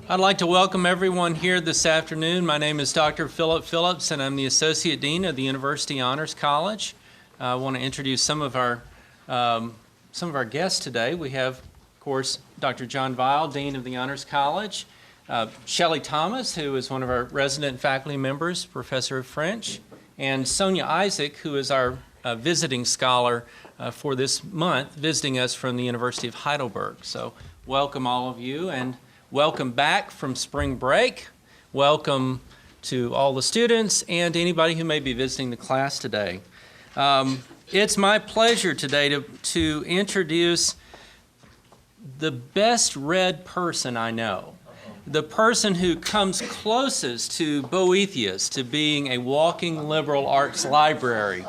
I'd like to welcome everyone here this afternoon. My name is Dr. Philip Phillips, and I'm the Associate Dean of the University Honors College. I want to introduce some of our guests today. We have, of course, Dr. John Weil, Dean of the Honors College, Shelley Thomas, who is one of our resident faculty members, Professor of French, and Sonia Isaac, who is our visiting scholar for this month, visiting us from the University of Heidelberg. So welcome all of you, and welcome back from spring break. Welcome to all the students and anybody who may be visiting the class today. It's my pleasure today to introduce the best read person I know. The person who comes closest to Boethius, to being a walking liberal arts library.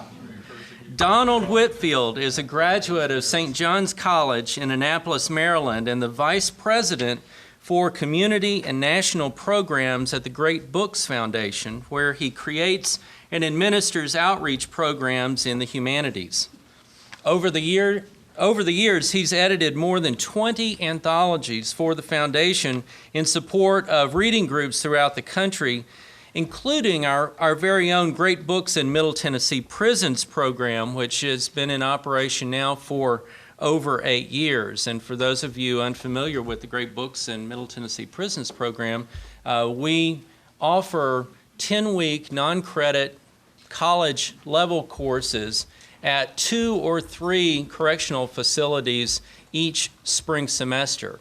Donald Whitfield is a graduate of St. John's College in Annapolis, Maryland, and the vice president for community and national programs at the Great Books Foundation, where he creates and administers outreach programs in the humanities. Over the years, he's edited more than 20 anthologies for the foundation in support of reading groups throughout the country, including our very own Great Books in Middle Tennessee Prisons program, which has been in operation now for over 8 years. And for those of you unfamiliar with the Great Books in Middle Tennessee Prisons program, we offer 10-week non-credit college level courses at 2 or 3 correctional facilities each spring semester.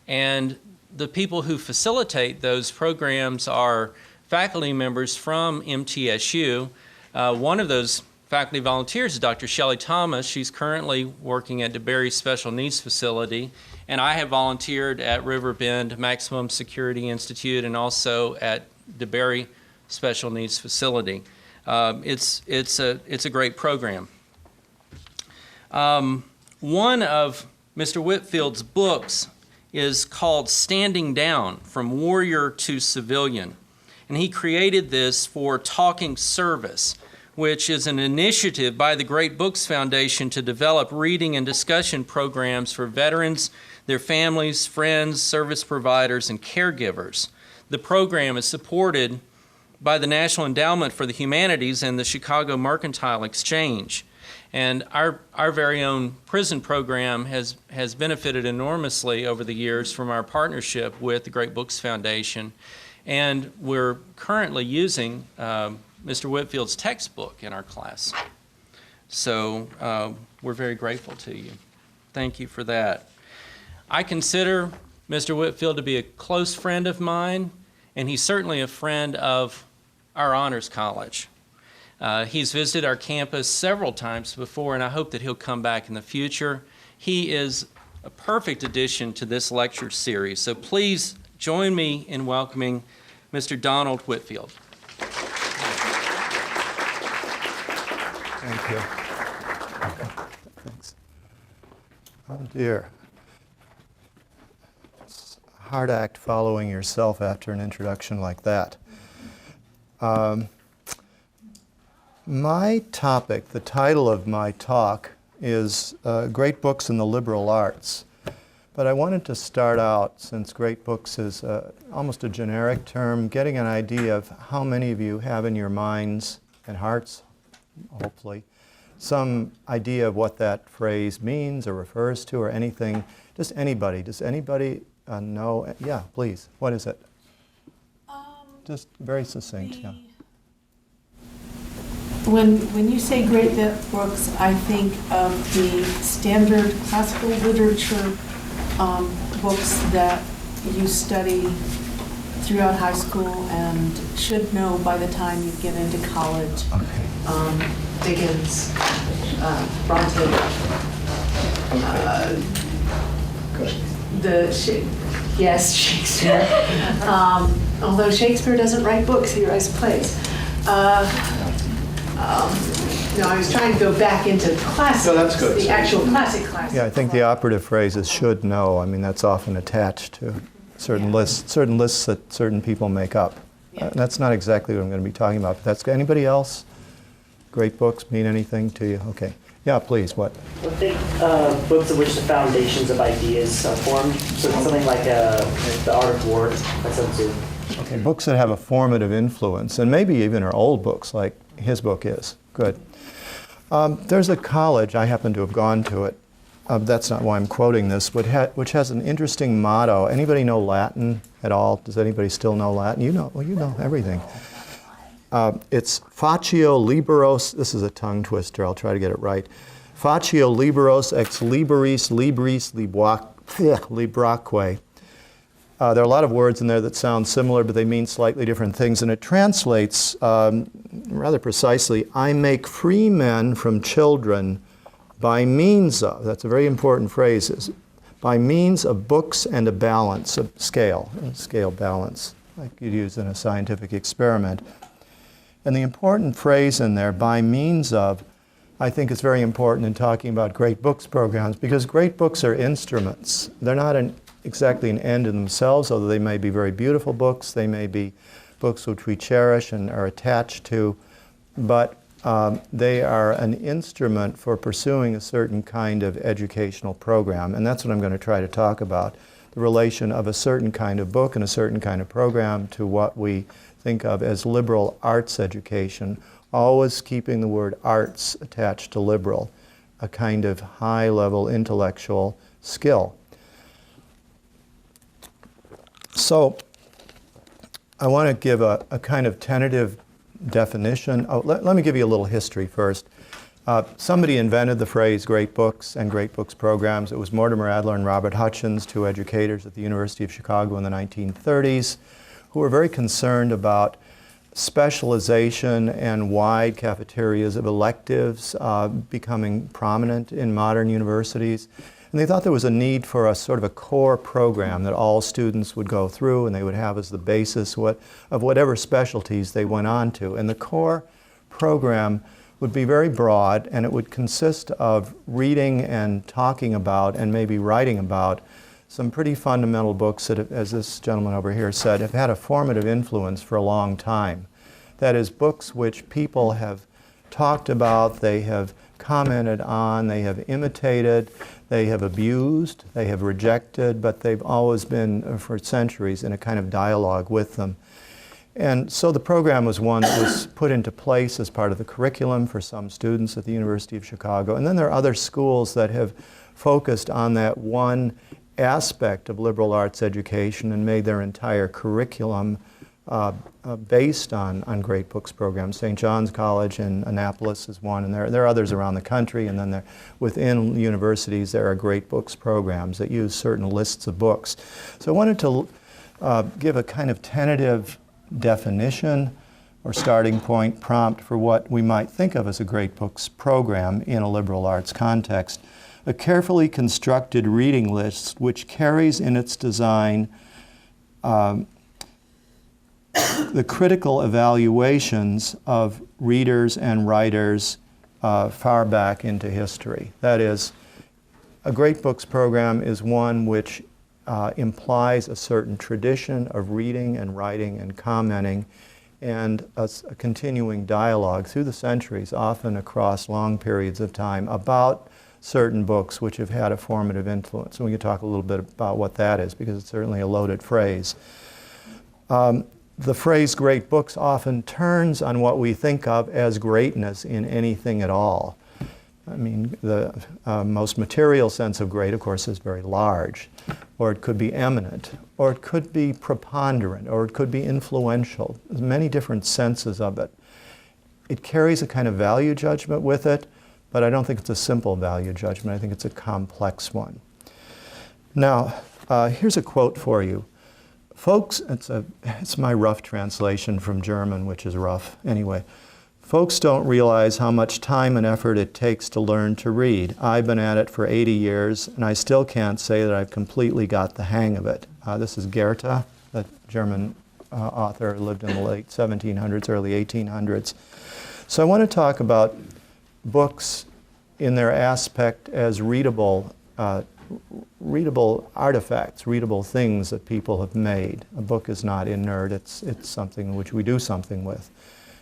And the people who facilitate those programs are faculty members from MTSU. One of those faculty volunteers is Dr. Shelley Thomas. She's currently working at DeBerry Special Needs Facility, and I have volunteered at Riverbend Maximum Security Institute and also at DeBerry Special Needs Facility. It's a great program. One of Mr. Whitfield's books is called Standing Down: From Warrior to Civilian. And he created this for Talking Service, which is an initiative by the Great Books Foundation to develop reading and discussion programs for veterans, their families, friends, service providers, and caregivers. The program is supported by the National Endowment for the Humanities and the Chicago Mercantile Exchange. And our very own prison program has benefited enormously over the years from our partnership with the Great Books Foundation. And we're currently using Mr. Whitfield's textbook in our class. So we're very grateful to you. Thank you for that. I consider Mr. Whitfield to be a close friend of mine, and he's certainly a friend of our Honors College. He's visited our campus several times before, and I hope that he'll come back in the future. He is a perfect addition to this lecture series. So please join me in welcoming Mr. Donald Whitfield. Thank you. Thanks. Oh dear. It's a hard act following yourself after an introduction like that. My topic, the title of my talk, is Great Books in the Liberal Arts. But I wanted to start out, since Great Books is almost a generic term, getting an idea of how many of you have in your minds and hearts, hopefully, some idea of what that phrase means or refers to or anything. Just anybody. Does anybody know? Yeah, please. What is it? Just very succinct. Yeah. When you say great books, I think of the standard classical literature books that you study throughout high school and should know by the time you get into college. Okay. Dickens, Bronte. Good. Yes, Shakespeare. Although Shakespeare doesn't write books, he writes plays. No, I was trying to go back into classics. No, that's good. The actual classics. Yeah, I think the operative phrase is should know. I mean, that's often attached to certain lists that certain people make up. Yeah. That's not exactly what I'm going to be talking about. But that's anybody else? Great books mean anything to you? Okay. Yeah, please, what? I think books of which the foundations of ideas are formed. So something like The Art of War, by Sun Tzu. Okay, books that have a formative influence, and maybe even are old books like his book is. Good. There's a college, I happen to have gone to it, that's not why I'm quoting this, which has an interesting motto. Anybody know Latin at all? Does anybody still know Latin? You know, well, you know everything. It's Facio Liberos, this is a tongue twister, I'll try to get it right. Facio Liberos ex liberis libris libraque. There are a lot of words in there that sound similar, but they mean slightly different things, and it translates rather precisely, I make free men from children by means of, that's a very important phrase, is by means of books and a balance, a scale balance, like you'd use in a scientific experiment. And the important phrase in there, by means of, I think is very important in talking about great books programs, because great books are instruments. They're not exactly an end in themselves, although they may be very beautiful books. They may be books which we cherish and are attached to, but they are an instrument for pursuing a certain kind of educational program. And that's what I'm going to try to talk about, the relation of a certain kind of book and a certain kind of program to what we think of as liberal arts education, always keeping the word arts attached to liberal, a kind of high-level intellectual skill. So I want to give a kind of tentative definition. Oh, let me give you a little history first. Somebody invented the phrase great books and great books programs. It was Mortimer Adler and Robert Hutchins, two educators at the University of Chicago in the 1930s, who were very concerned about specialization and wide cafeterias of electives becoming prominent in modern universities. And they thought there was a need for a sort of a core program that all students would go through and they would have as the basis of whatever specialties they went on to. And the core program would be very broad, and it would consist of reading and talking about and maybe writing about some pretty fundamental books that, as this gentleman over here said, have had a formative influence for a long time. That is, books which people have talked about, they have commented on, they have imitated, they have abused, they have rejected, but they've always been, for centuries, in a kind of dialogue with them. And so the program was one that was put into place as part of the curriculum for some students at the University of Chicago. And then there are other schools that have focused on that one aspect of liberal arts education and made their entire curriculum based on great books programs. St. John's College in Annapolis is one, and there are others around the country, and then within universities there are great books programs that use certain lists of books. So I wanted to give a kind of tentative definition or starting point prompt for what we might think of as a great books program in a liberal arts context. A carefully constructed reading list which carries in its design the critical evaluations of readers and writers far back into history. That is, a great books program is one which implies a certain tradition of reading and writing and commenting and a continuing dialogue through the centuries, often across long periods of time, about certain books which have had a formative influence. And we can talk a little bit about what that is, because it's certainly a loaded phrase. The phrase great books often turns on what we think of as greatness in anything at all. I mean, the most material sense of great, of course, is very large, or it could be eminent, or it could be preponderant, or it could be influential. There's many different senses of it. It carries a kind of value judgment with it, but I don't think it's a simple value judgment. I think it's a complex one. Now, here's a quote for you. Folks, it's my rough translation from German, which is rough anyway. Folks don't realize how much time and effort it takes to learn to read. I've been at it for 80 years, and I still can't say that I've completely got the hang of it. This is Goethe, a German author who lived in the late 1700s, early 1800s. So I want to talk about books in their aspect as readable artifacts, readable things that people have made. A book is not inert, it's something which we do something with.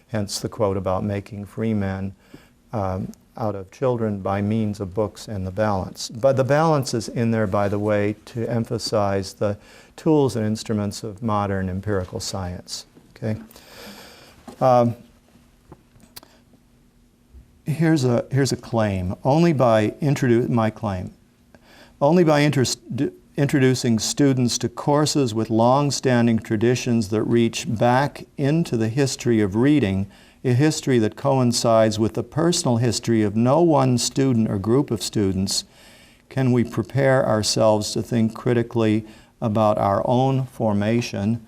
Hence the quote about making free men out of children by means of books and the balance. But the balance is in there, by the way, to emphasize the tools and instruments of modern empirical science. Okay. Here's a claim. Only by introducing students to courses with long-standing traditions that reach back into the history of reading, a history that coincides with the personal history of no one student or group of students, can we prepare ourselves to think critically about our own formation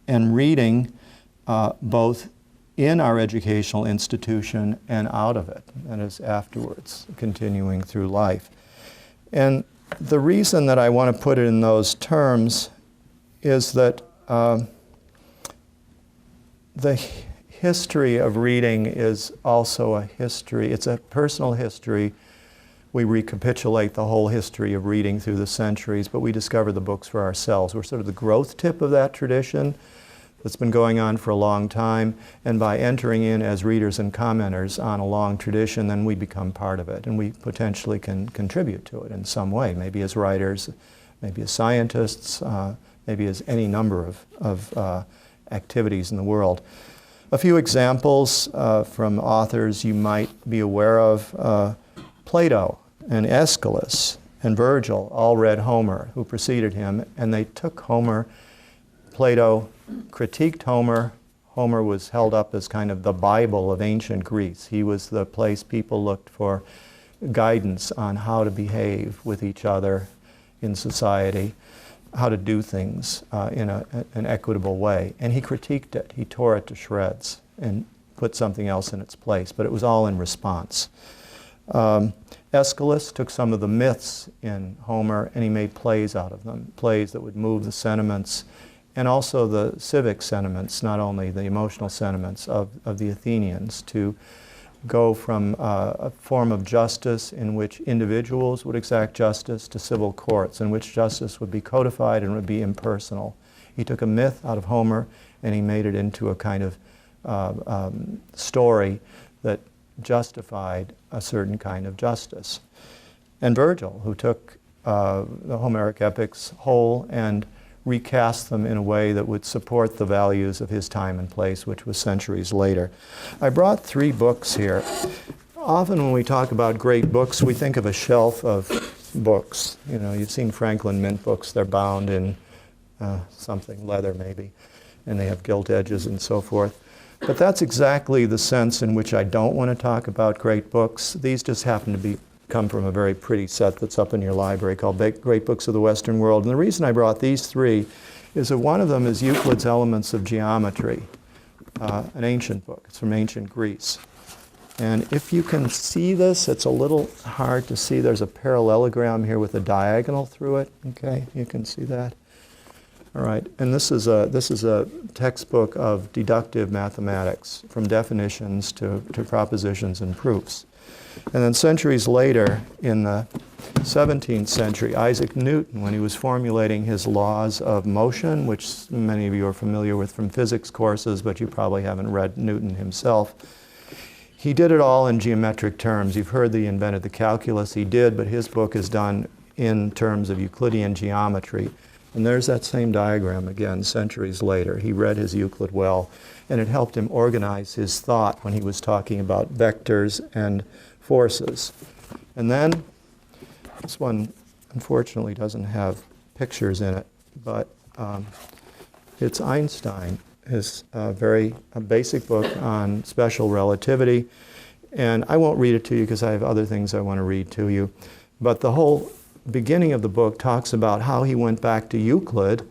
and reading both in our educational institution and out of it, and as afterwards, continuing through life. And the reason that I want to put it in those terms is that the history of reading is also a history. It's a personal history. We recapitulate the whole history of reading through the centuries, but we discover the books for ourselves. We're sort of the growth tip of that tradition that's been going on for a long time, and by entering in as readers and commenters on a long tradition, then we become part of it, and we potentially can contribute to it in some way, maybe as writers, maybe as scientists, maybe as any number of activities in the world. A few examples from authors you might be aware of. Plato and Aeschylus and Virgil all read Homer, who preceded him, and they took Homer. Plato critiqued Homer. Homer was held up as kind of the Bible of ancient Greece. He was the place people looked for guidance on how to behave with each other in society, how to do things in an equitable way. And he critiqued it. He tore it to shreds and put something else in its place, but it was all in response. Aeschylus took some of the myths in Homer and he made plays out of them, plays that would move the sentiments and also the civic sentiments, not only the emotional sentiments of the Athenians, to go from a form of justice in which individuals would exact justice to civil courts, in which justice would be codified and would be impersonal. He took a myth out of Homer and he made it into a kind of story that justified a certain kind of justice. And Virgil, who took the Homeric epics whole and recast them in a way that would support the values of his time and place, which was centuries later. I brought 3 books here. Often when we talk about great books, we think of a shelf of books. You know, you've seen Franklin Mint books. They're bound in something, leather maybe, and they have gilt edges and so forth. But that's exactly the sense in which I don't want to talk about great books. These just happen to come from a very pretty set that's up in your library called Great Books of the Western World. And the reason I brought these 3 is that one of them is Euclid's Elements of Geometry, an ancient book. It's from ancient Greece. And if you can see this, it's a little hard to see. There's a parallelogram here with a diagonal through it. Okay, you can see that. All right, and this is a textbook of deductive mathematics, from definitions to propositions and proofs. And then centuries later, in the 17th century, Isaac Newton, when he was formulating his laws of motion, which many of you are familiar with from physics courses, but you probably haven't read Newton himself, he did it all in geometric terms. You've heard that he invented the calculus. He did, but his book is done in terms of Euclidean geometry. And there's that same diagram again, centuries later. He read his Euclid well, and it helped him organize his thought when he was talking about vectors and forces. And then, this one unfortunately doesn't have pictures in it, but it's Einstein, his very basic book on special relativity. And I won't read it to you because I have other things I want to read to you. But the whole beginning of the book talks about how he went back to Euclid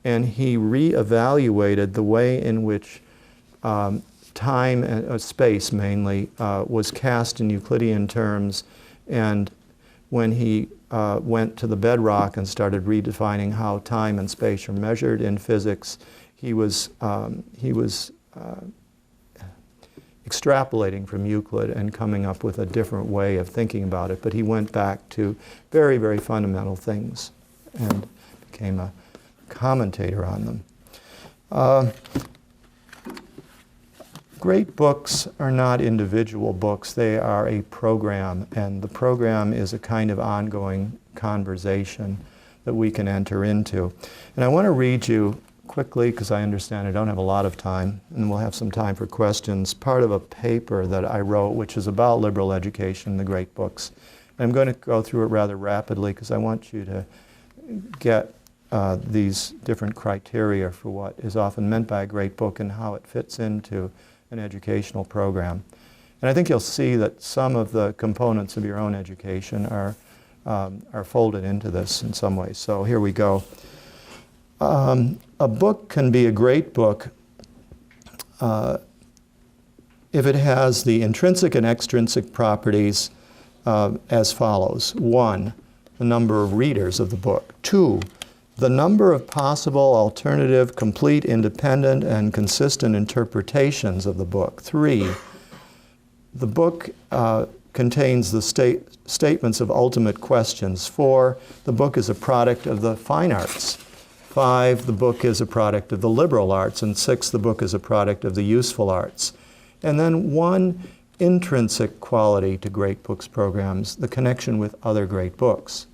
and he reevaluated the way in which time and space mainly was cast in Euclidean terms. And when he went to the bedrock and started redefining how time and space are measured in physics, he was extrapolating from Euclid and coming up with a different way of thinking about it. But he went back to very, very fundamental things and became a commentator on them. Great books are not individual books. They are a program, and the program is a kind of ongoing conversation that we can enter into. And I want to read you quickly, because I understand I don't have a lot of time, and we'll have some time for questions, part of a paper that I wrote, which is about liberal education, the great books. And I'm going to go through it rather rapidly, because I want you to get these different criteria for what is often meant by a great book and how it fits into an educational program. And I think you'll see that some of the components of your own education are folded into this in some ways. So here we go. A book can be a great book if it has the intrinsic and extrinsic properties as follows. 1, the number of readers of the book. 2, the number of possible, alternative, complete, independent, and consistent interpretations of the book. 3, the book contains the statements of ultimate questions. 4, the book is a product of the fine arts. 5, the book is a product of the liberal arts. And 6, the book is a product of the useful arts. And then 1 intrinsic quality to great books programs, the connection with other great books.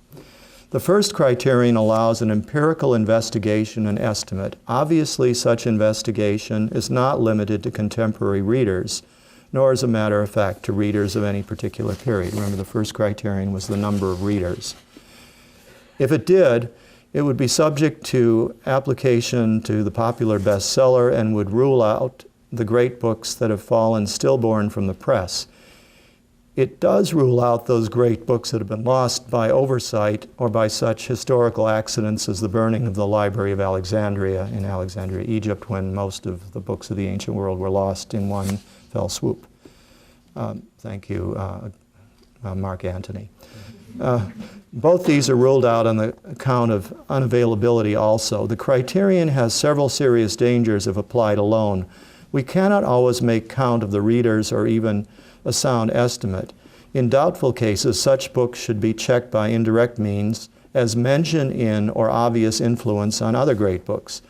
The first criterion allows an empirical investigation and estimate. Obviously, such investigation is not limited to contemporary readers, nor, as a matter of fact, to readers of any particular period. Remember, the first criterion was the number of readers. If it did, it would be subject to application to the popular bestseller and would rule out the great books that have fallen stillborn from the press. It does rule out those great books that have been lost by oversight or by such historical accidents as the burning of the Library of Alexandria in Alexandria, Egypt, when most of the books of the ancient world were lost in one fell swoop. Thank you, Mark Antony. Both these are ruled out on the account of unavailability also. The criterion has several serious dangers if applied alone. We cannot always make count of the readers or even a sound estimate. In doubtful cases, such books should be checked by indirect means as mention in or obvious influence on other great books.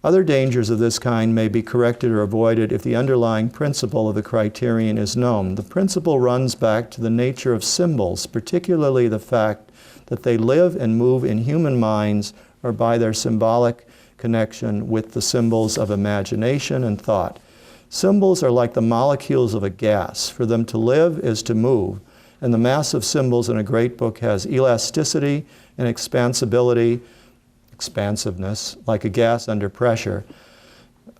Other dangers of this kind may be corrected or avoided if the underlying principle of the criterion is known. The principle runs back to the nature of symbols, particularly the fact that they live and move in human minds or by their symbolic connection with the symbols of imagination and thought. Symbols are like the molecules of a gas. For them to live is to move, and the mass of symbols in a great book has elasticity and expansiveness, like a gas under pressure.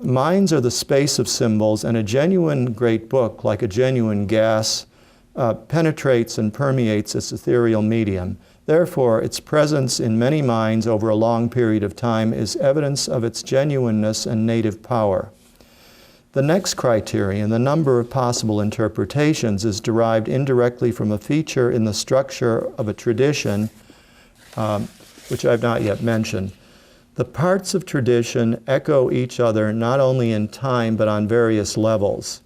Minds are the space of symbols, and a genuine great book, like a genuine gas, penetrates and permeates its ethereal medium. Therefore, its presence in many minds over a long period of time is evidence of its genuineness and native power. The next criterion, the number of possible interpretations, is derived indirectly from a feature in the structure of a tradition, which I've not yet mentioned. The parts of tradition echo each other not only in time but on various levels.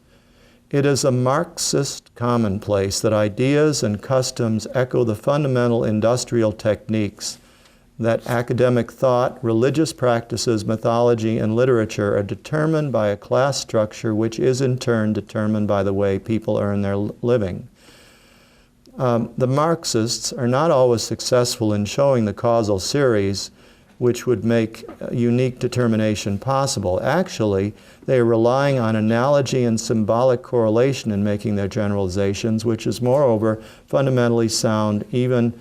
It is a Marxist commonplace that ideas and customs echo the fundamental industrial techniques, that academic thought, religious practices, mythology, and literature are determined by a class structure which is in turn determined by the way people earn their living. The Marxists are not always successful in showing the causal series which would make unique determination possible. Actually, they are relying on analogy and symbolic correlation in making their generalizations, which is moreover fundamentally sound even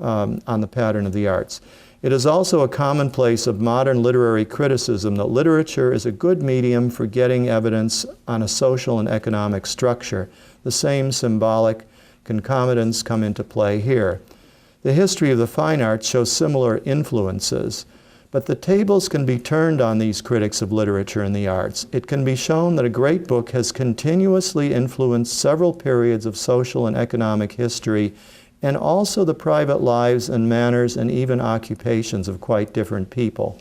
on the pattern of the arts. It is also a commonplace of modern literary criticism that literature is a good medium for getting evidence on a social and economic structure. The same symbolic concomitants come into play here. The history of the fine arts shows similar influences, but the tables can be turned on these critics of literature and the arts. It can be shown that a great book has continuously influenced several periods of social and economic history, and also the private lives and manners and even occupations of quite different people.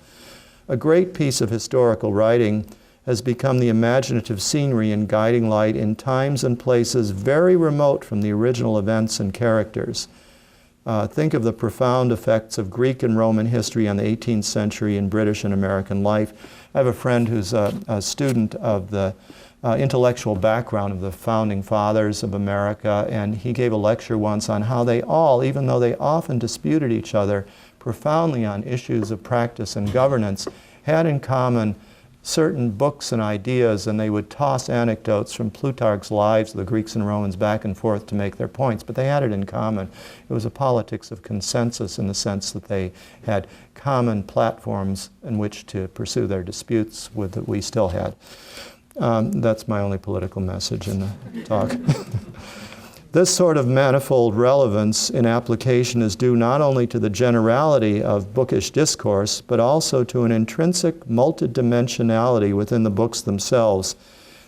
A great piece of historical writing has become the imaginative scenery and guiding light in times and places very remote from the original events and characters. Think of the profound effects of Greek and Roman history on the 18th century in British and American life. I have a friend who's a student of the intellectual background of the founding fathers of America, and he gave a lecture once on how they all, even though they often disputed each other profoundly on issues of practice and governance, had in common certain books and ideas, and they would toss anecdotes from Plutarch's lives of the Greeks and Romans back and forth to make their points, but they had it in common. It was a politics of consensus in the sense that they had common platforms in which to pursue their disputes with that we still had. That's my only political message in the talk. This sort of manifold relevance in application is due not only to the generality of bookish discourse, but also to an intrinsic multidimensionality within the books themselves.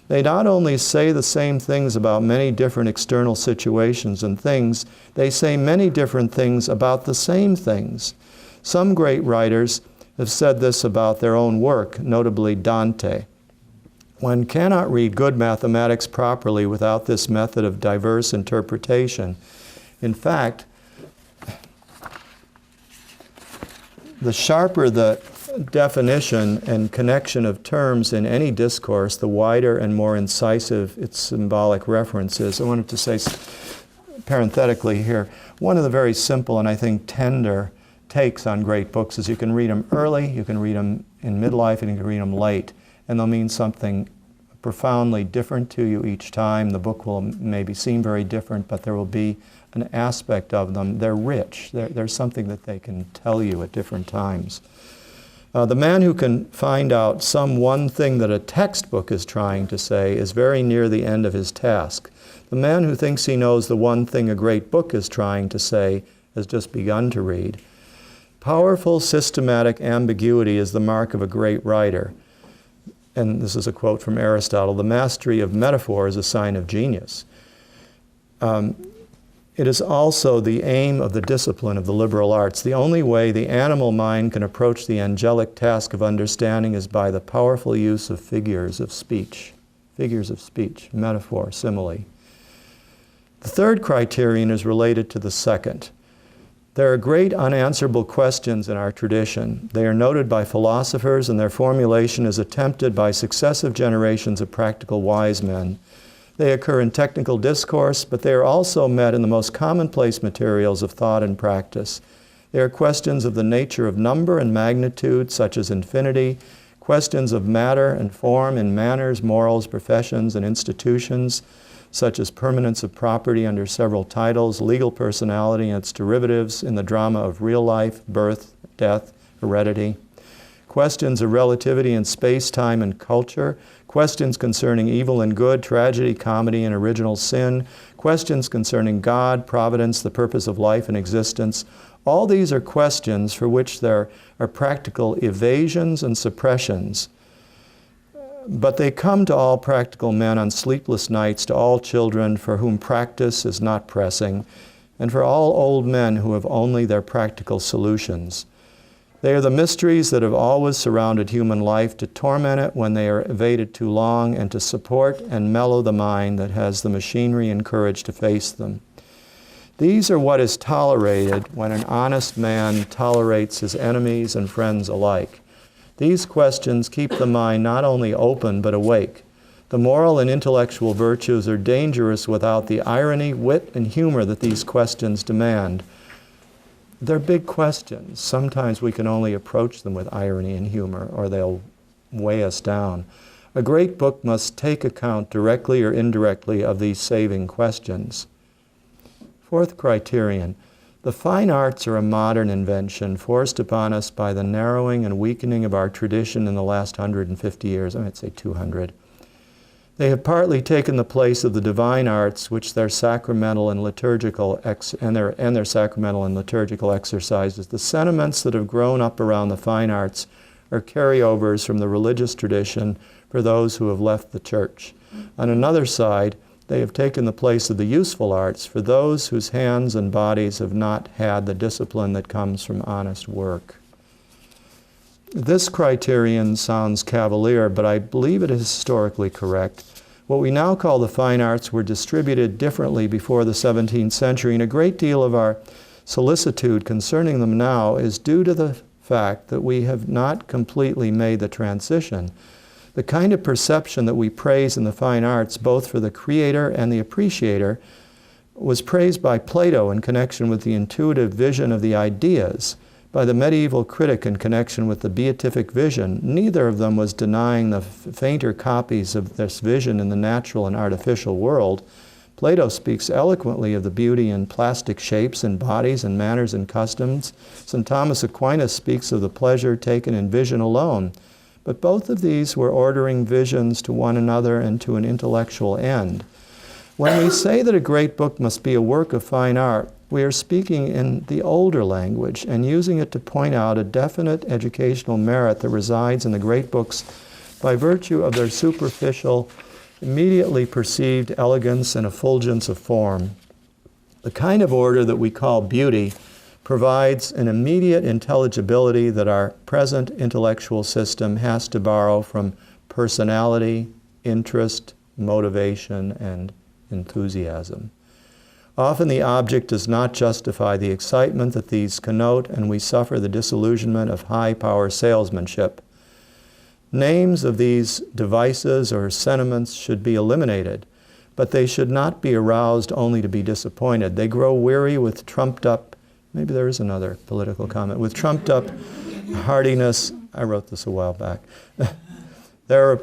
They not only say the same things about many different external situations and things, they say many different things about the same things. Some great writers have said this about their own work, notably Dante. One cannot read good mathematics properly without this method of diverse interpretation. In fact, the sharper the definition and connection of terms in any discourse, the wider and more incisive its symbolic references. I wanted to say parenthetically here, one of the very simple and I think tender takes on great books is you can read them early, you can read them in midlife, and you can read them late. And they'll mean something profoundly different to you each time. The book will maybe seem very different, but there will be an aspect of them. They're rich. There's something that they can tell you at different times. The man who can find out some one thing that a textbook is trying to say is very near the end of his task. The man who thinks he knows the one thing a great book is trying to say has just begun to read. Powerful systematic ambiguity is the mark of a great writer. And this is a quote from Aristotle, "The mastery of metaphor is a sign of genius." It is also the aim of the discipline of the liberal arts. The only way the animal mind can approach the angelic task of understanding is by the powerful use of figures of speech. Figures of speech, metaphor, simile. The third criterion is related to the second. There are great unanswerable questions in our tradition. They are noted by philosophers, and their formulation is attempted by successive generations of practical wise men. They occur in technical discourse, but they are also met in the most commonplace materials of thought and practice. They are questions of the nature of number and magnitude, such as infinity, questions of matter and form in manners, morals, professions, and institutions, such as permanence of property under several titles, legal personality and its derivatives in the drama of real life, birth, death, heredity. Questions of relativity in space, time, and culture. Questions concerning evil and good, tragedy, comedy, and original sin. Questions concerning God, providence, the purpose of life and existence. All these are questions for which there are practical evasions and suppressions. But they come to all practical men on sleepless nights, to all children for whom practice is not pressing, and for all old men who have only their practical solutions. They are the mysteries that have always surrounded human life, to torment it when they are evaded too long, and to support and mellow the mind that has the machinery and courage to face them. These are what is tolerated when an honest man tolerates his enemies and friends alike. These questions keep the mind not only open but awake. The moral and intellectual virtues are dangerous without the irony, wit, and humor that these questions demand. They're big questions. Sometimes we can only approach them with irony and humor, or they'll weigh us down. A great book must take account directly or indirectly of these saving questions. Fourth criterion. The fine arts are a modern invention forced upon us by the narrowing and weakening of our tradition in the last 150 years, I might say 200. They have partly taken the place of the divine arts, which their sacramental and liturgical their sacramental and liturgical exercises. The sentiments that have grown up around the fine arts are carryovers from the religious tradition for those who have left the church. On another side, they have taken the place of the useful arts for those whose hands and bodies have not had the discipline that comes from honest work. This criterion sounds cavalier, but I believe it is historically correct. What we now call the fine arts were distributed differently before the 17th century, and a great deal of our solicitude concerning them now is due to the fact that we have not completely made the transition. The kind of perception that we praise in the fine arts, both for the creator and the appreciator, was praised by Plato in connection with the intuitive vision of the ideas, by the medieval critic in connection with the beatific vision. Neither of them was denying the fainter copies of this vision in the natural and artificial world. Plato speaks eloquently of the beauty in plastic shapes and bodies and manners and customs. St. Thomas Aquinas speaks of the pleasure taken in vision alone. But both of these were ordering visions to one another and to an intellectual end. When we say that a great book must be a work of fine art, we are speaking in the older language and using it to point out a definite educational merit that resides in the great books by virtue of their superficial, immediately perceived elegance and effulgence of form. The kind of order that we call beauty provides an immediate intelligibility that our present intellectual system has to borrow from personality, interest, motivation, and enthusiasm. Often the object does not justify the excitement that these connote, and we suffer the disillusionment of high-power salesmanship. Names of these devices or sentiments should be eliminated, but they should not be aroused only to be disappointed. They grow weary with trumped-up, maybe there is another political comment, with trumped-up hardiness. I wrote this a while back. There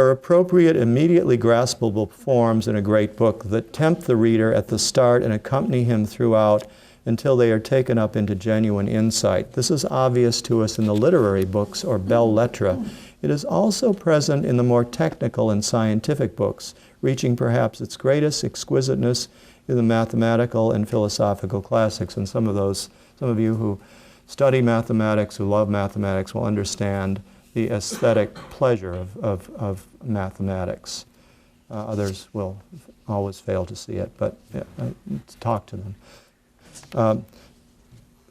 are appropriate, immediately graspable forms in a great book that tempt the reader at the start and accompany him throughout until they are taken up into genuine insight. This is obvious to us in the literary books or belles lettres. It is also present in the more technical and scientific books, reaching perhaps its greatest exquisiteness in the mathematical and philosophical classics. And some of you who study mathematics, who love mathematics, will understand the aesthetic pleasure of mathematics. Others will always fail to see it, but talk to them.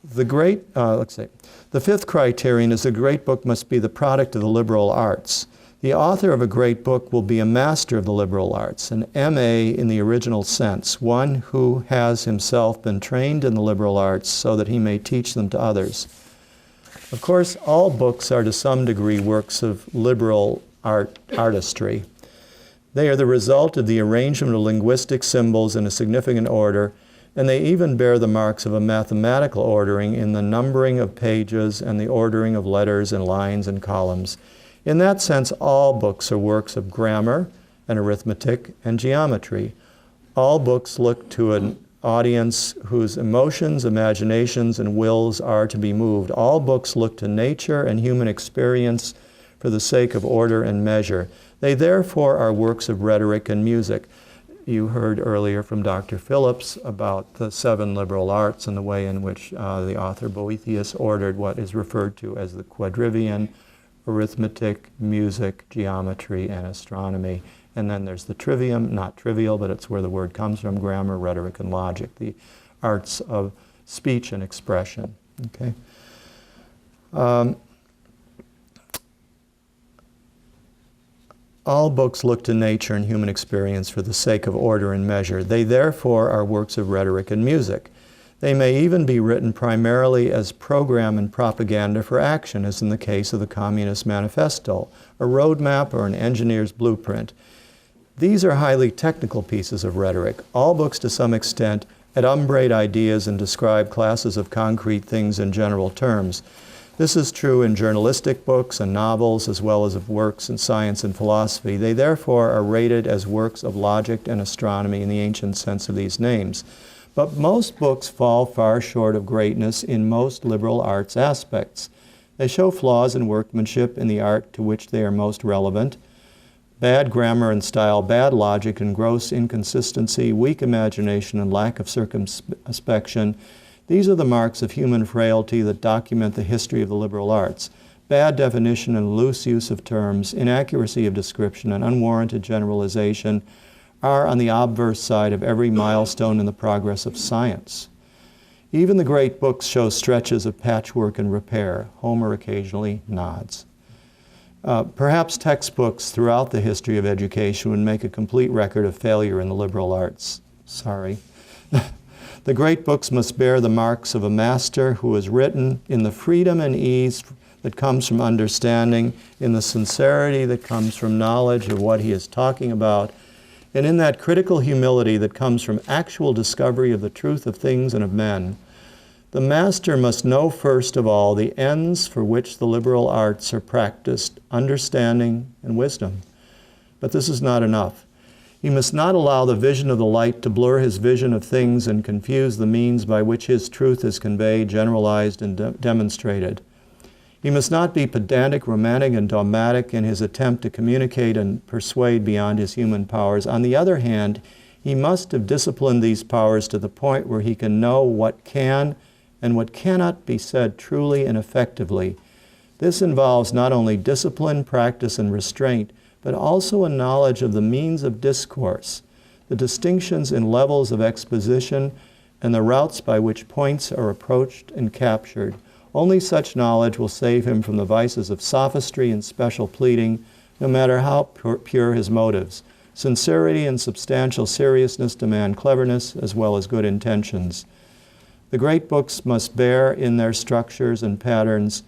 The fifth criterion is a great book must be the product of the liberal arts. The author of a great book will be a master of the liberal arts, an M.A. in the original sense, one who has himself been trained in the liberal arts so that he may teach them to others. Of course, all books are to some degree works of liberal artistry. They are the result of the arrangement of linguistic symbols in a significant order, and they even bear the marks of a mathematical ordering in the numbering of pages and the ordering of letters and lines and columns. In that sense, all books are works of grammar and arithmetic and geometry. All books look to an audience whose emotions, imaginations, and wills are to be moved. All books look to nature and human experience for the sake of order and measure. They therefore are works of rhetoric and music. You heard earlier from Dr. Phillips about the 7 liberal arts and the way in which the author Boethius ordered what is referred to as the quadrivium: arithmetic, music, geometry, and astronomy. And then there's the trivium, not trivial, but it's where the word comes from: grammar, rhetoric, and logic, the arts of speech and expression. Okay. All books look to nature and human experience for the sake of order and measure. They therefore are works of rhetoric and music. They may even be written primarily as program and propaganda for action, as in the case of the Communist Manifesto, a roadmap, or an engineer's blueprint. These are highly technical pieces of rhetoric. All books, to some extent, adumbrate ideas and describe classes of concrete things in general terms. This is true in journalistic books and novels, as well as of works in science and philosophy. They therefore are rated as works of logic and astronomy in the ancient sense of these names. But most books fall far short of greatness in most liberal arts aspects. They show flaws in workmanship in the art to which they are most relevant: bad grammar and style, bad logic and gross inconsistency, weak imagination and lack of circumspection. These are the marks of human frailty that document the history of the liberal arts. Bad definition and loose use of terms, inaccuracy of description, and unwarranted generalization are on the obverse side of every milestone in the progress of science. Even the great books show stretches of patchwork and repair. Homer occasionally nods. Perhaps textbooks throughout the history of education would make a complete record of failure in the liberal arts. Sorry. The great books must bear the marks of a master who has written in the freedom and ease that comes from understanding, in the sincerity that comes from knowledge of what he is talking about, and in that critical humility that comes from actual discovery of the truth of things and of men. The master must know first of all the ends for which the liberal arts are practiced, understanding and wisdom. But this is not enough. He must not allow the vision of the light to blur his vision of things and confuse the means by which his truth is conveyed, generalized, and demonstrated. He must not be pedantic, romantic, and dogmatic in his attempt to communicate and persuade beyond his human powers. On the other hand, he must have disciplined these powers to the point where he can know what can and what cannot be said truly and effectively. This involves not only discipline, practice, and restraint, but also a knowledge of the means of discourse, the distinctions in levels of exposition, and the routes by which points are approached and captured. Only such knowledge will save him from the vices of sophistry and special pleading, no matter how pure his motives. Sincerity and substantial seriousness demand cleverness as well as good intentions. The great books must bear in their structures and patterns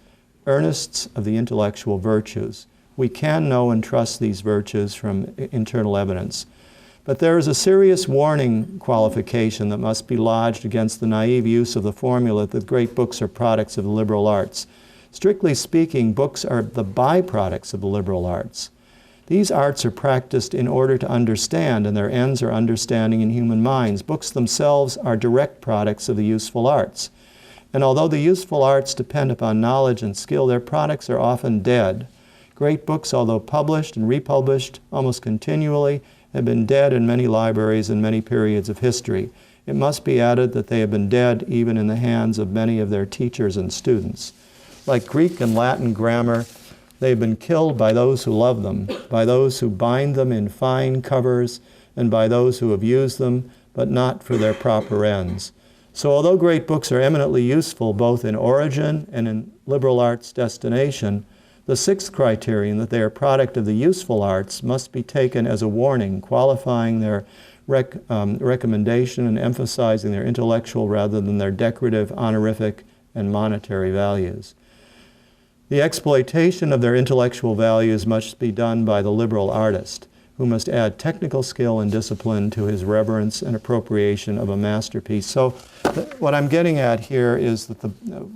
earnests of the intellectual virtues. We can know and trust these virtues from internal evidence. But there is a serious warning qualification that must be lodged against the naive use of the formula that great books are products of the liberal arts. Strictly speaking, books are the byproducts of the liberal arts. These arts are practiced in order to understand, and their ends are understanding in human minds. Books themselves are direct products of the useful arts. And although the useful arts depend upon knowledge and skill, their products are often dead. Great books, although published and republished almost continually, have been dead in many libraries and many periods of history. It must be added that they have been dead even in the hands of many of their teachers and students. Like Greek and Latin grammar, they have been killed by those who love them, by those who bind them in fine covers, and by those who have used them, but not for their proper ends. So although great books are eminently useful both in origin and in liberal arts destination, the sixth criterion, that they are product of the useful arts, must be taken as a warning, qualifying their recommendation and emphasizing their intellectual rather than their decorative, honorific, and monetary values. The exploitation of their intellectual values must be done by the liberal artist, who must add technical skill and discipline to his reverence and appropriation of a masterpiece. So what I'm getting at here is that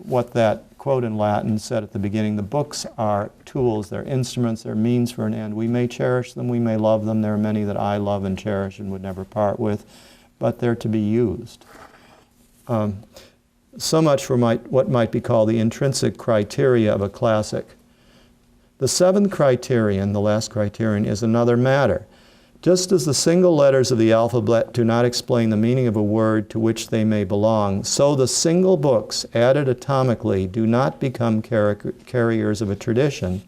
what that quote in Latin said at the beginning, the books are tools, they're instruments, they're means for an end. We may cherish them, we may love them. There are many that I love and cherish and would never part with, but they're to be used. So much for what might be called the intrinsic criteria of a classic. The seventh criterion, the last criterion, is another matter. Just as the single letters of the alphabet do not explain the meaning of a word to which they may belong, so the single books added atomically do not become carriers of a tradition.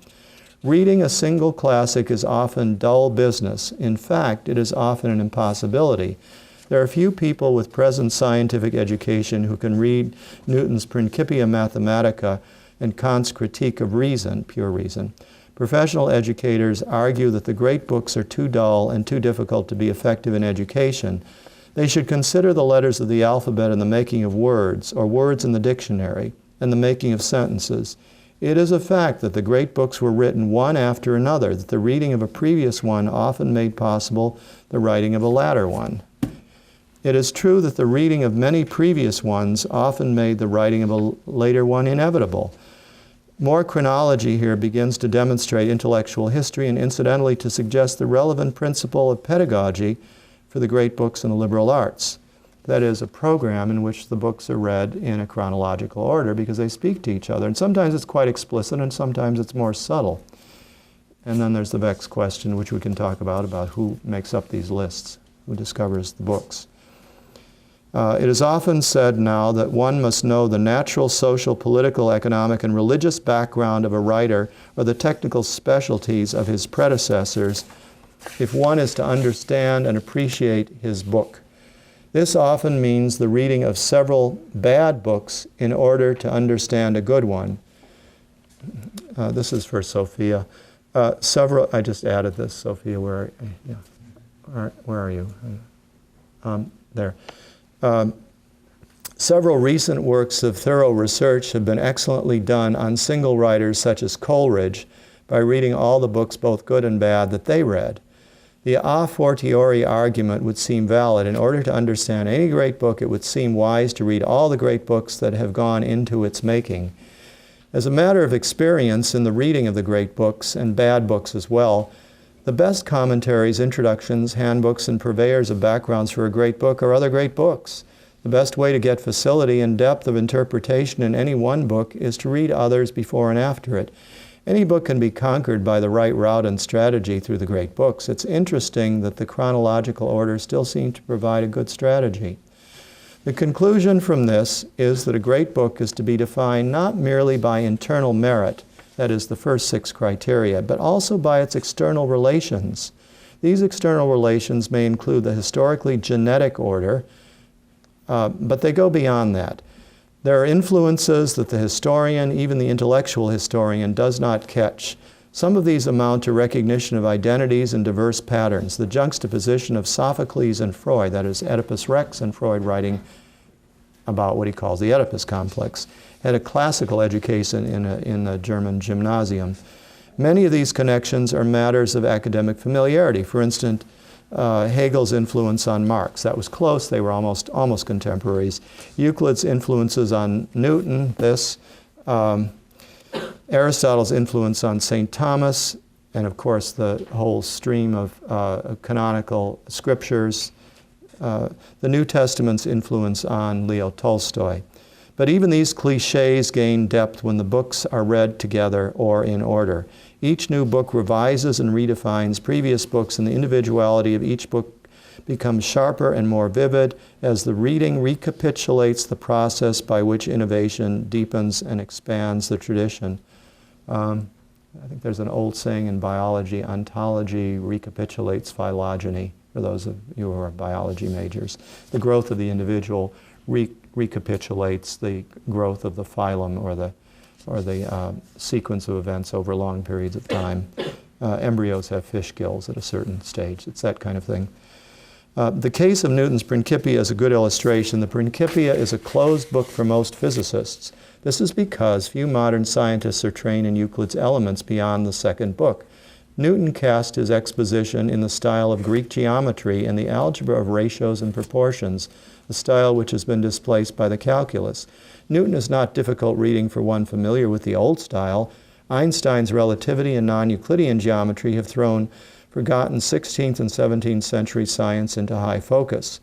Reading a single classic is often dull business. In fact, it is often an impossibility. There are few people with present scientific education who can read Newton's Principia Mathematica and Kant's Critique of Reason, pure reason. Professional educators argue that the great books are too dull and too difficult to be effective in education. They should consider the letters of the alphabet in the making of words, or words in the dictionary, and the making of sentences. It is a fact that the great books were written one after another, that the reading of a previous one often made possible the writing of a latter one. It is true that the reading of many previous ones often made the writing of a later one inevitable. More chronology here begins to demonstrate intellectual history and incidentally to suggest the relevant principle of pedagogy for the great books in the liberal arts. That is, a program in which the books are read in a chronological order because they speak to each other. And sometimes it's quite explicit and sometimes it's more subtle. And then there's the vexed question, which we can talk about who makes up these lists, who discovers the books. It is often said now that one must know the natural, social, political, economic, and religious background of a writer or the technical specialties of his predecessors if one is to understand and appreciate his book. This often means the reading of several bad books in order to understand a good one. This is for Sophia. I just added this, Sophia, where are you? There. Several recent works of thorough research have been excellently done on single writers such as Coleridge by reading all the books, both good and bad, that they read. The a fortiori argument would seem valid. In order to understand any great book, it would seem wise to read all the great books that have gone into its making. As a matter of experience in the reading of the great books, and bad books as well, the best commentaries, introductions, handbooks, and purveyors of backgrounds for a great book are other great books. The best way to get facility and depth of interpretation in any one book is to read others before and after it. Any book can be conquered by the right route and strategy through the great books. It's interesting that the chronological order still seems to provide a good strategy. The conclusion from this is that a great book is to be defined not merely by internal merit, that is the first 6 criteria, but also by its external relations. These external relations may include the historically genetic order, but they go beyond that. There are influences that the historian, even the intellectual historian, does not catch. Some of these amount to recognition of identities and diverse patterns. The juxtaposition of Sophocles and Freud, that is Oedipus Rex and Freud writing about what he calls the Oedipus complex, had a classical education in a German gymnasium. Many of these connections are matters of academic familiarity. For instance, Hegel's influence on Marx. That was close. They were almost contemporaries. Euclid's influences on Newton, Aristotle's influence on St. Thomas, and of course the whole stream of canonical scriptures. The New Testament's influence on Leo Tolstoy. But even these cliches gain depth when the books are read together or in order. Each new book revises and redefines previous books, and the individuality of each book becomes sharper and more vivid as the reading recapitulates the process by which innovation deepens and expands the tradition. I think there's an old saying in biology, ontology recapitulates phylogeny, for those of you who are biology majors. The growth of the individual recapitulates the growth of the phylum or the sequence of events over long periods of time. Embryos have fish gills at a certain stage. It's that kind of thing. The case of Newton's Principia is a good illustration. The Principia is a closed book for most physicists. This is because few modern scientists are trained in Euclid's Elements beyond the second book. Newton cast his exposition in the style of Greek geometry and the algebra of ratios and proportions, a style which has been displaced by the calculus. Newton is not difficult reading for one familiar with the old style. Einstein's relativity and non-Euclidean geometry have thrown forgotten 16th and 17th century science into high focus.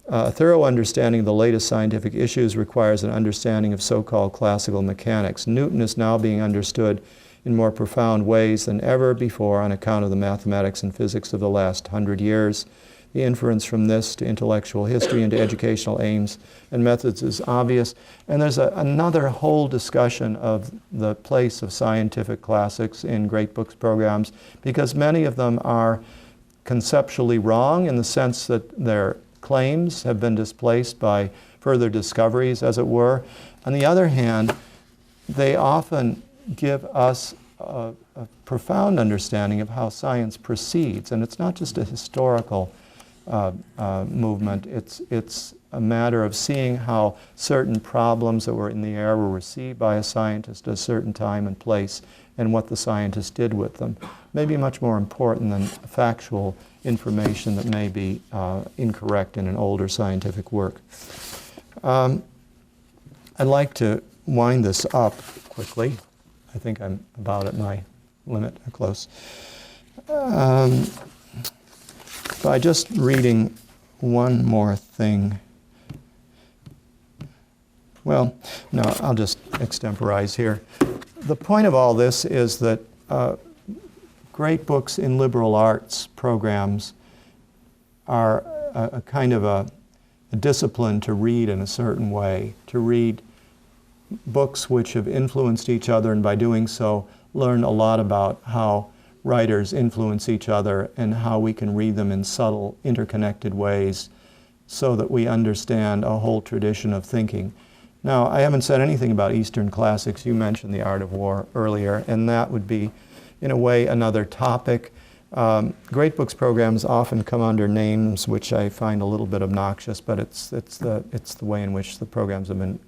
A thorough understanding of the latest scientific issues requires an understanding of so-called classical mechanics. Newton is now being understood in more profound ways than ever before on account of the mathematics and physics of the last 100 years. The inference from this to intellectual history and to educational aims and methods is obvious. And there's another whole discussion of the place of scientific classics in great books programs, because many of them are conceptually wrong in the sense that their claims have been displaced by further discoveries, as it were. On the other hand, they often give us a profound understanding of how science proceeds. And it's not just a historical movement. It's a matter of seeing how certain problems that were in the air were received by a scientist at a certain time and place, and what the scientist did with them. Maybe much more important than factual information that may be incorrect in an older scientific work. I'd like to wind this up quickly. I think I'm about at my limit, or close. By just reading one more thing. Well, no, I'll just extemporize here. The point of all this is that great books in liberal arts programs are a kind of a discipline to read in a certain way, to read books which have influenced each other, and by doing so learn a lot about how writers influence each other and how we can read them in subtle, interconnected ways so that we understand a whole tradition of thinking. Now, I haven't said anything about Eastern classics. You mentioned The Art of War earlier, and that would be, in a way, another topic. Great Books programs often come under names which I find a little bit obnoxious, but it's the way in which the programs have been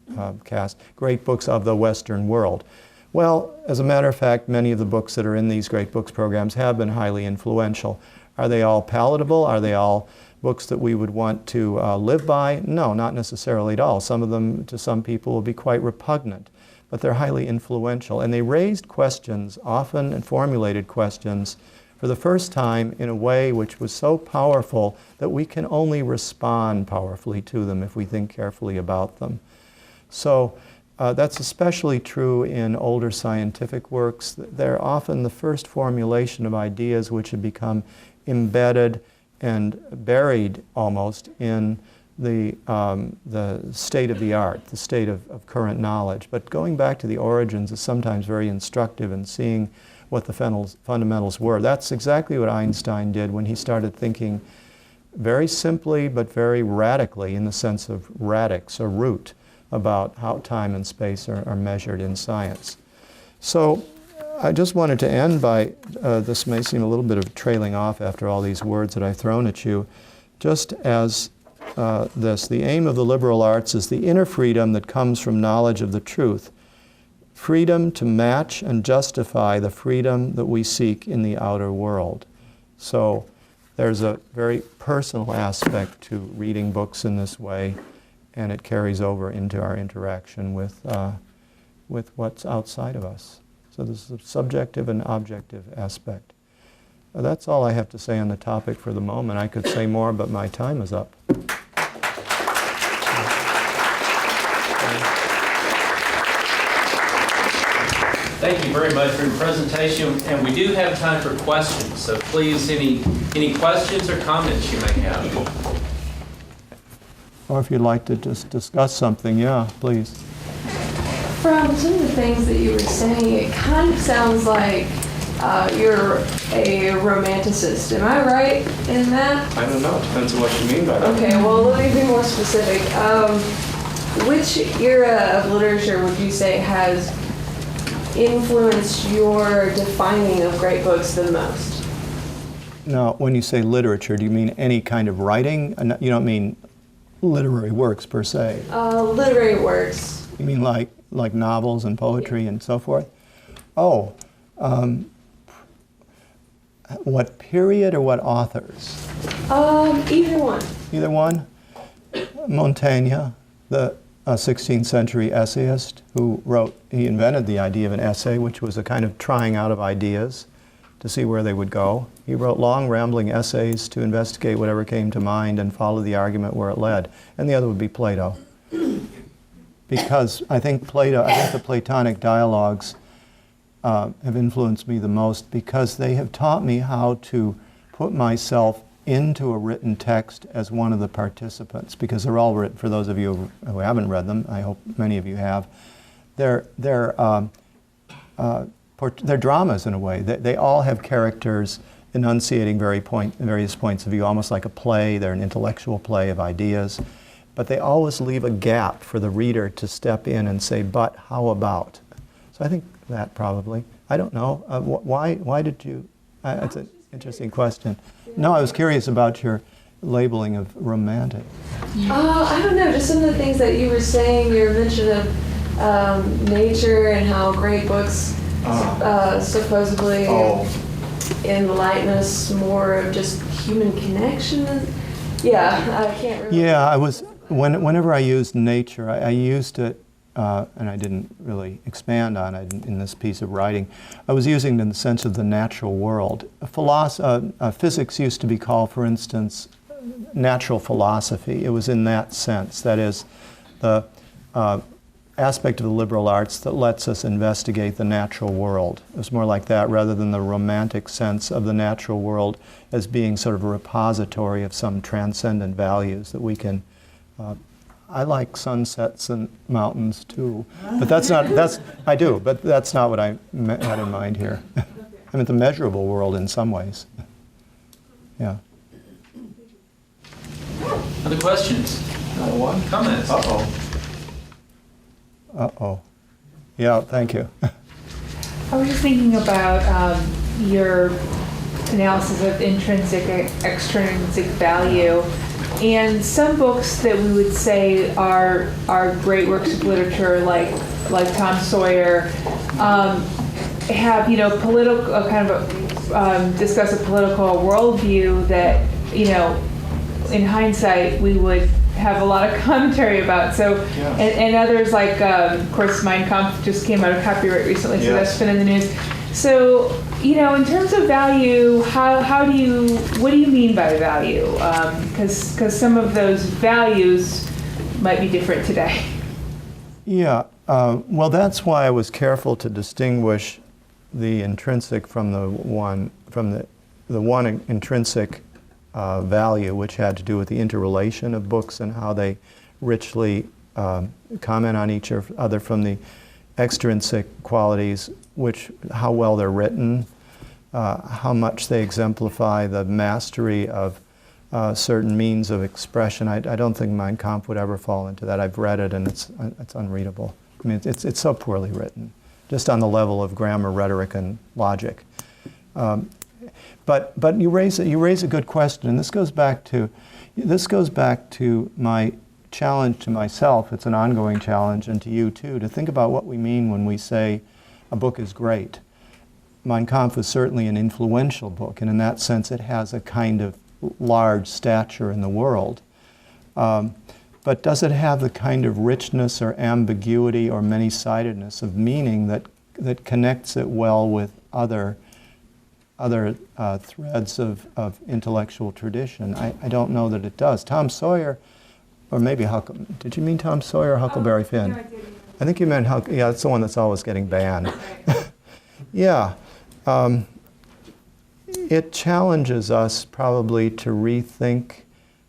cast. Great Books of the Western World. Well, as a matter of fact, many of the books that are in these Great Books programs have been highly influential. Are they all palatable? Are they all books that we would want to live by? No, not necessarily at all. Some of them, to some people, will be quite repugnant, but they're highly influential. And they raised questions, often and formulated questions, for the first time in a way which was so powerful that we can only respond powerfully to them if we think carefully about them. So that's especially true in older scientific works. They're often the first formulation of ideas which have become embedded and buried almost in the state of the art, the state of current knowledge. But going back to the origins is sometimes very instructive in seeing what the fundamentals were. That's exactly what Einstein did when he started thinking very simply but very radically, in the sense of radix, or root, about how time and space are measured in science. So I just wanted to end by, this may seem a little bit of trailing off after all these words that I've thrown at you, just as this: the aim of the liberal arts is the inner freedom that comes from knowledge of the truth, freedom to match and justify the freedom that we seek in the outer world. So there's a very personal aspect to reading books in this way, and it carries over into our interaction with what's outside of us. So there's a subjective and objective aspect. That's all I have to say on the topic for the moment. I could say more, but my time is up. Thank you very much for your presentation, and we do have time for questions, so please, any questions or comments you may have. Or if you'd like to just discuss something, yeah, please. From some of the things that you were saying, it kind of sounds like you're a romanticist. Am I right in that? I don't know. It depends on what you mean by that. Okay, well, let me be more specific. Which era of literature would you say has influenced your defining of great books the most? Now, when you say literature, do you mean any kind of writing? You don't mean literary works per se? Literary works. You mean like novels and poetry and so forth? Oh, what period or what authors? Either one. Either one? Montaigne, the 16th century essayist who he invented the idea of an essay, which was a kind of trying out of ideas to see where they would go. He wrote long, rambling essays to investigate whatever came to mind and follow the argument where it led. And the other would be Plato. Because I think the Platonic dialogues have influenced me the most, because they have taught me how to put myself into a written text as one of the participants, because they're all written, for those of you who haven't read them, I hope many of you have, they're dramas in a way. They all have characters enunciating various points of view, almost like a play. They're an intellectual play of ideas, but they always leave a gap for the reader to step in and say, but how about? So I think that probably. I don't know. Why did you? It's an interesting question. No, I was curious about your labeling of romantic. I don't know, just some of the things that you were saying, your mention of nature and how great books supposedly enlighten us more of just human connection. Yeah, I can't remember. Yeah, whenever I used nature, I used it, and I didn't really expand on it in this piece of writing. I was using it in the sense of the natural world. Physics used to be called, for instance, natural philosophy. It was in that sense. That is, the aspect of the liberal arts that lets us investigate the natural world. It was more like that, rather than the romantic sense of the natural world as being sort of a repository of some transcendent values that we can. I like sunsets and mountains too, but I do, but that's not what I had in mind here. I mean, the measurable world in some ways. Yeah. Other questions? One? Comments? Uh-oh. Yeah, thank you. I was just thinking about your analysis of intrinsic and extrinsic value. And some books that we would say are great works of literature, like Tom Sawyer, have political kind of discuss a political worldview that in hindsight we would have a lot of commentary about. So, Yeah. and others like, of course, Mein Kampf just came out of copyright recently, so that's been in the news. So, in terms of value, what do you mean by value? Because some of those values might be different today. Yeah, well, that's why I was careful to distinguish the intrinsic from the one intrinsic value, which had to do with the interrelation of books and how they richly comment on each other, from the extrinsic qualities, how well they're written, how much they exemplify the mastery of certain means of expression. I don't think Mein Kampf would ever fall into that. I've read it and it's unreadable. I mean, it's so poorly written, just on the level of grammar, rhetoric, and logic. But you raise a good question, and this goes back to my challenge to myself. It's an ongoing challenge, and to you too, to think about what we mean when we say a book is great. Mein Kampf is certainly an influential book, and in that sense it has a kind of large stature in the world. But does it have the kind of richness or ambiguity or many-sidedness of meaning that connects it well with other threads of intellectual tradition? I don't know that it does. Tom Sawyer, or maybe did you mean Tom Sawyer or Huckleberry Finn? No, I didn't. I think you meant yeah, it's the one that's always getting banned. Yeah. It challenges us probably to rethink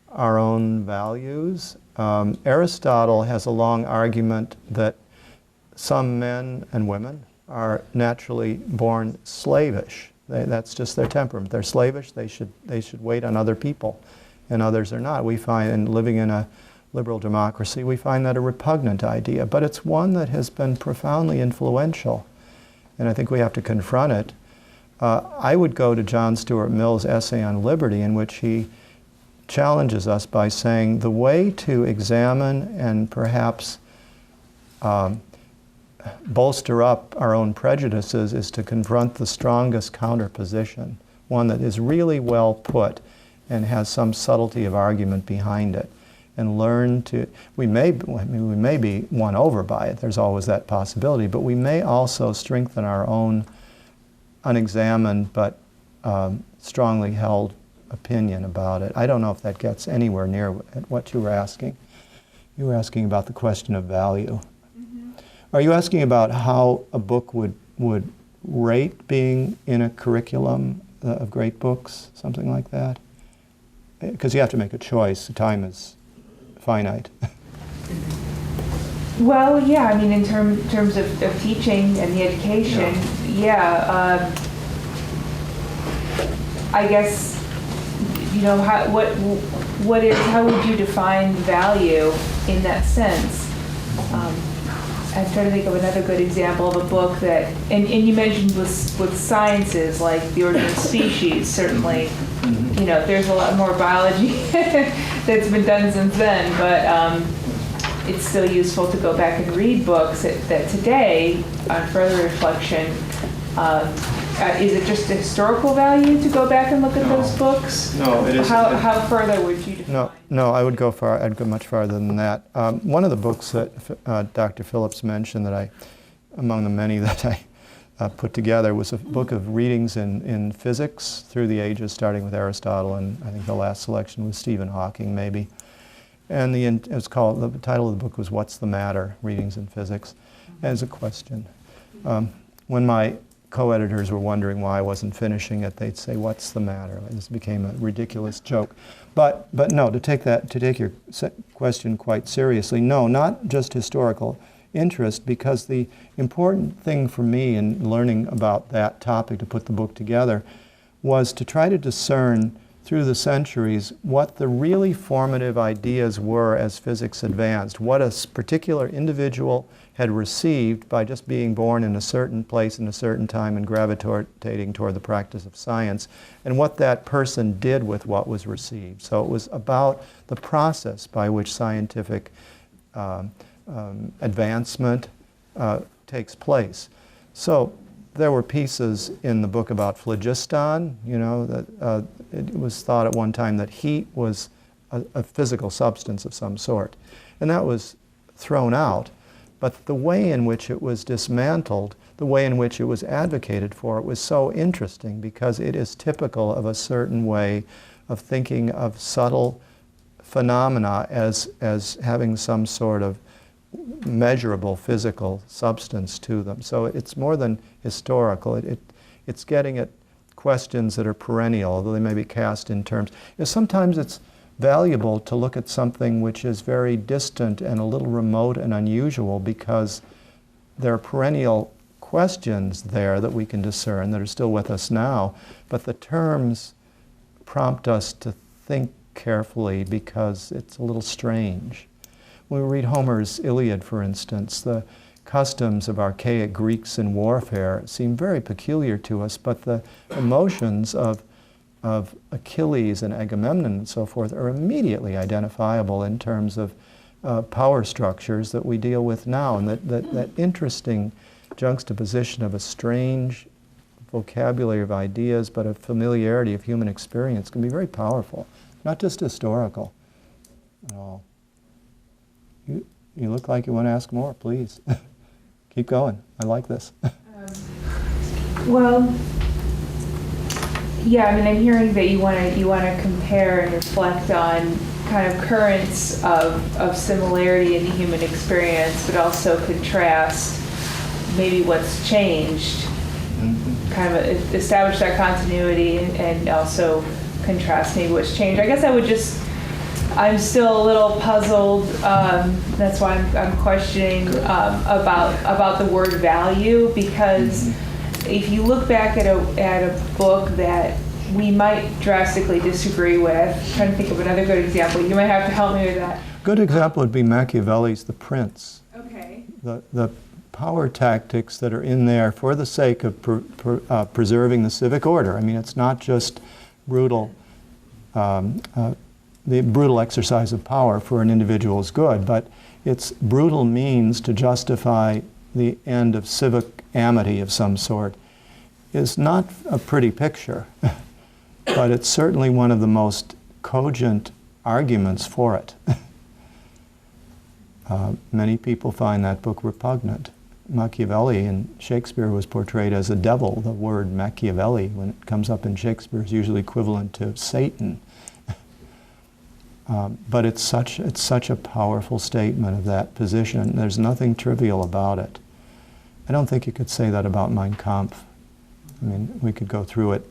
our own values. Aristotle has a long argument that some men and women are naturally born slavish. That's just their temperament. They're slavish. They should wait on other people, and others are not. We find, in living in a liberal democracy, we find that a repugnant idea, but it's one that has been profoundly influential, and I think we have to confront it. I would go to John Stuart Mill's essay on liberty, in which he challenges us by saying the way to examine and perhaps bolster up our own prejudices is to confront the strongest counterposition, one that is really well put and has some subtlety of argument behind it, and learn to, we may be won over by it, there's always that possibility, but we may also strengthen our own unexamined but strongly held opinion about it. I don't know if that gets anywhere near what you were asking. You were asking about the question of value. Mm-hmm. Are you asking about how a book would rate being in a curriculum of great books, something like that? Because you have to make a choice. Time is finite. Well, yeah, I mean, in terms of teaching and the education, I guess, how would you define value in that sense? I'm trying to think of another good example of a book that, and you mentioned with sciences, like The Origin of Species, certainly, there's a lot more biology that's been done since then, but it's still useful to go back and read books that today, on further reflection, is it just a historical value to go back and look at those books? No, it is. How further would you define? No, I would go I'd go much farther than that. One of the books that Dr. Phillips mentioned that among the many that I put together, was a book of readings in physics through the ages, starting with Aristotle, and I think the last selection was Stephen Hawking, maybe. And the title of the book was "What's the Matter? Readings in Physics," as a question. When my co-editors were wondering why I wasn't finishing it, they'd say, "What's the matter?" This became a ridiculous joke. But no, to take your question quite seriously, no, not just historical interest, because the important thing for me in learning about that topic to put the book together was to try to discern through the centuries what the really formative ideas were as physics advanced, what a particular individual had received by just being born in a certain place in a certain time and gravitating toward the practice of science, and what that person did with what was received. So it was about the process by which scientific advancement takes place. So there were pieces in the book about phlogiston, you know, that it was thought at one time that heat was a physical substance of some sort. And that was thrown out. But the way in which it was dismantled, the way in which it was advocated for, it was so interesting because it is typical of a certain way of thinking of subtle phenomena as having some sort of measurable physical substance to them. So it's more than historical. It's getting at questions that are perennial, although they may be cast in terms. You know, sometimes it's valuable to look at something which is very distant and a little remote and unusual because there are perennial questions there that we can discern that are still with us now, but the terms prompt us to think carefully because it's a little strange. When we read Homer's Iliad, for instance, the customs of archaic Greeks in warfare seem very peculiar to us, but the emotions of Achilles and Agamemnon and so forth are immediately identifiable in terms of power structures that we deal with now. And that interesting juxtaposition of a strange vocabulary of ideas, but a familiarity of human experience can be very powerful, not just historical at all. You look like you want to ask more, please. Keep going. I like this. Well, yeah, I mean, I'm hearing that you want to compare and reflect on kind of currents of similarity in the human experience, but also contrast maybe what's changed, kind of establish that continuity and also contrast maybe what's changed. I guess I'm still a little puzzled. That's why I'm questioning about the word value, because if you look back at a book that we might drastically disagree with, I'm trying to think of another good example. You might have to help me with that. Good example would be Machiavelli's The Prince. Okay. The power tactics that are in there for the sake of preserving the civic order. I mean, it's not just brutal. The brutal exercise of power for an individual's good, but it's brutal means to justify the end of civic amity of some sort is not a pretty picture, but it's certainly one of the most cogent arguments for it. Many people find that book repugnant. Machiavelli in Shakespeare was portrayed as a devil. The word Machiavelli, when it comes up in Shakespeare, is usually equivalent to Satan. But it's such a powerful statement of that position. There's nothing trivial about it. I don't think you could say that about Mein Kampf. I mean, we could go through it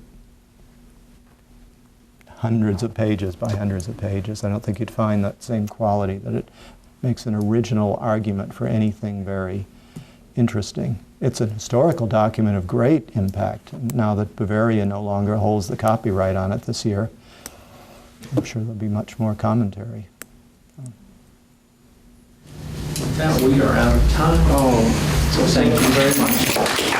hundreds of pages by hundreds of pages. I don't think you'd find that same quality, that it makes an original argument for anything very interesting. It's a historical document of great impact. Now that Bavaria no longer holds the copyright on it this year, I'm sure there'll be much more commentary. With that, we are out of time. So thank you very much.